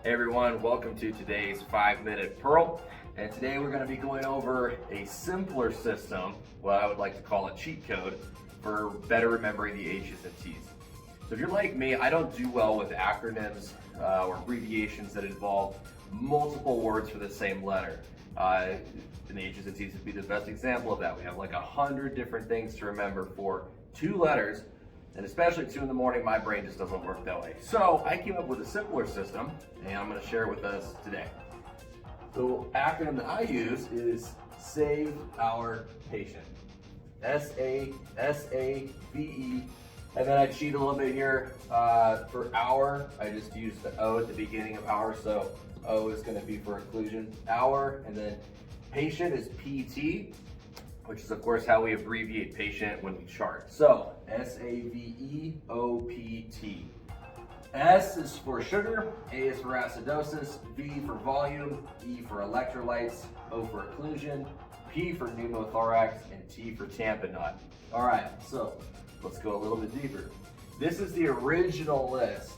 Hey everyone, welcome to today's 5-Minute Pearl. And today we're going to be going over a simpler system, what I would like to call a cheat code, for better remembering the H's and T's. So if you're like me, I don't do well with acronyms or abbreviations that involve multiple words for the same letter. And the H's and T's would be the best example of that. We have like 100 different things to remember for 2 letters. And especially 2 in the morning, my brain just doesn't work that way. So I came up with a simpler system, and I'm going to share it with us today. The acronym that I use is Save Our Patient. S-A-V-E. And then I cheat a little bit here. For hour, I just use the O at the beginning of hour, so O is going to be for occlusion. Hour, and then patient is PT, which is of course how we abbreviate patient when we chart. So S-A-V-E-O-P-T. S is for sugar, A is for acidosis, V for volume, E for electrolytes, O for occlusion, P for pneumothorax, and T for tamponade. All right, so let's go a little bit deeper. This is the original list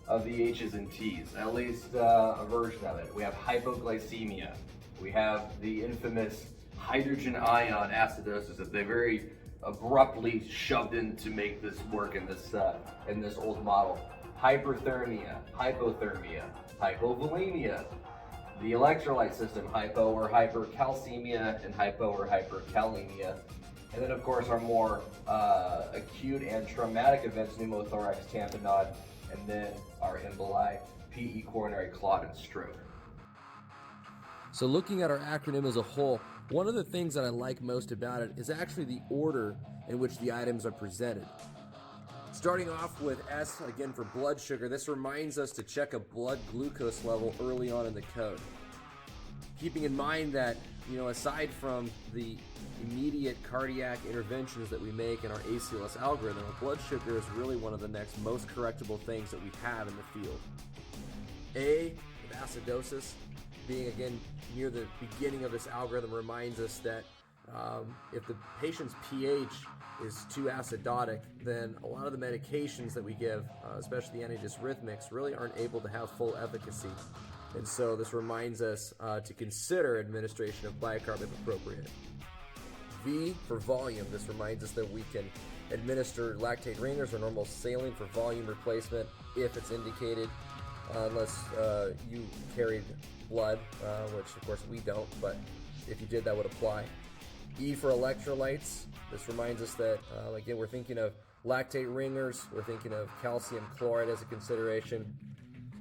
of the H's and T's, at least a version of it. We have hypoglycemia. We have the infamous hydrogen ion acidosis that they very abruptly shoved in to make this work in this old model. Hyperthermia, hypothermia, hypovolemia, the electrolyte system, hypo or hypercalcemia, and hypo or hyperkalemia. And then of course our more acute and traumatic events, pneumothorax, tamponade, and then our emboli, PE, coronary clot, and stroke. So looking at our acronym as a whole, one of the things that I like most about it is actually the order in which the items are presented. Starting off with S, again for blood sugar, this reminds us to check a blood glucose level early on in the code. Keeping in mind that, aside from the immediate cardiac interventions that we make in our ACLS algorithm, blood sugar is really one of the next most correctable things that we have in the field. A, with acidosis, being again near the beginning of this algorithm, reminds us that if the patient's pH is too acidotic, then a lot of the medications that we give, especially the antidyspyretics, really aren't able to have full efficacy. And so this reminds us to consider administration of bicarb if appropriate. V for volume, this reminds us that we can administer lactate ringers or normal saline for volume replacement if it's indicated, unless you carried blood, which of course we don't, but if you did, that would apply. E for electrolytes, this reminds us that, again, we're thinking of lactate ringers, we're thinking of calcium chloride as a consideration.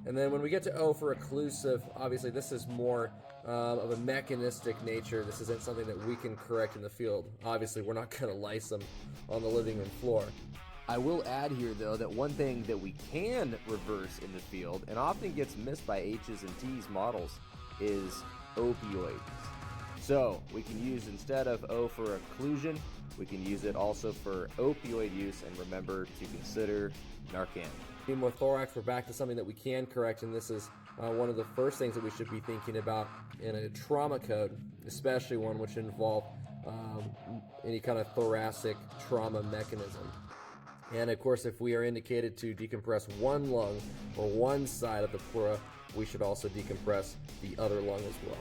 And then when we get to O for occlusive, obviously this is more of a mechanistic nature. This isn't something that we can correct in the field. Obviously, we're not going to lice them on the living room floor. I will add here, though, that one thing that we can reverse in the field, and often gets missed by H's and T's models, is opioids. So we can use, instead of O for occlusion, we can use it also for opioid use, and remember to consider Narcan. Pneumothorax, we're back to something that we can correct, and this is one of the first things that we should be thinking about in a trauma code, especially one which involve any kind of thoracic trauma mechanism. And of course, if we are indicated to decompress one lung or one side of the pleura, we should also decompress the other lung as well.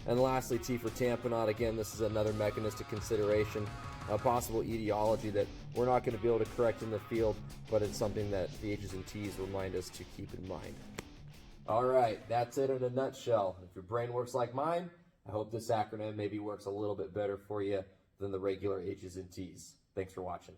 And lastly, T for tamponade. Again, this is another mechanistic consideration, a possible etiology that we're not going to be able to correct in the field, but it's something that the H's and T's remind us to keep in mind. All right, that's it in a nutshell. If your brain works like mine, I hope this acronym maybe works a little bit better for you than the regular H's and T's. Thanks for watching.